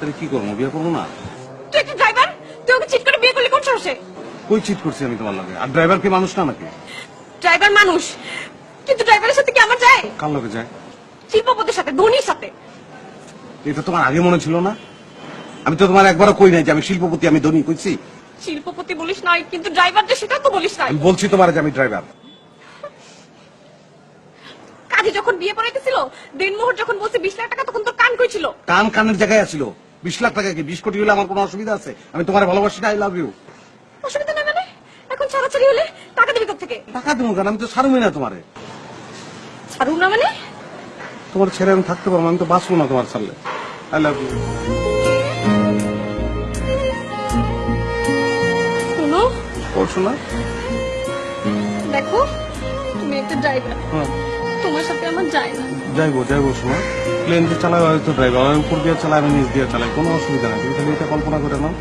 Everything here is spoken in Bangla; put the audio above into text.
তাহলে কি করবো, বিয়ে করবো না? তুই একটা ড্রাইভার, তুই ওকে চিট করে বিয়ে করলি কোন সাহসে? কই চিট করছি আমি তোমার লাগে? আর ড্রাইভার কি মানুষ না নাকি? ড্রাইভার মানুষ, কিন্তু ড্রাইভারের সাথে কি আমার যায়? কার লগে যায়? শিল্পপতির সাথে, ধোনির সাথে। এটা তোমার আগে মনে ছিল না? আমি তো তোমার একবারও কই নাই যে আমি শিল্পপতি, আমি ধনী, কইছি? শিল্পপতি বলিস নাই, কিন্তু ড্রাইভার যে সেটা তো বলিস নাই। আমি বলছি তোমার যে আমি ড্রাইভার। কাজী যখন বিয়ে পড়াইতেছিল, দিনমোহর যখন বলছে 20 লাখ টাকা, তখন তোর কান কইছিল। কান কানের জায়গায় আছিল। 20 লাখ টাকা কি 20 কোটি হলে আমার কোনো অসুবিধা আছে? আমি তোমার ভালোবাসি না, আই লাভ ইউ। অসুবিধা নেই মানে? এখন ছাড়াছাড়ি হলে টাকা দিবি থেকে? টাকা দেবো কেন? আমি তো ছাড়বই না তোমারে। ছাড়ু না মানে? তোমার ছেড়ে আমি থাকতে পারবো না, আমি তো বাঁচবো না তোমার ছাড়লে। I love you. শোনো, করছো না? দেখো, তুমি একটা ড্রাইভার, হ্যাঁ, তোমার সাথে আমার যায় না। যাইবো শোনো। প্লেন যে চালায় হয়তো ড্রাইভার, উপর দিয়ে চালায়, আমি নিচ দিয়ে চালাই, কোনো অসুবিধা নেই। তুমি খালি এটা কল্পনা করে নাও।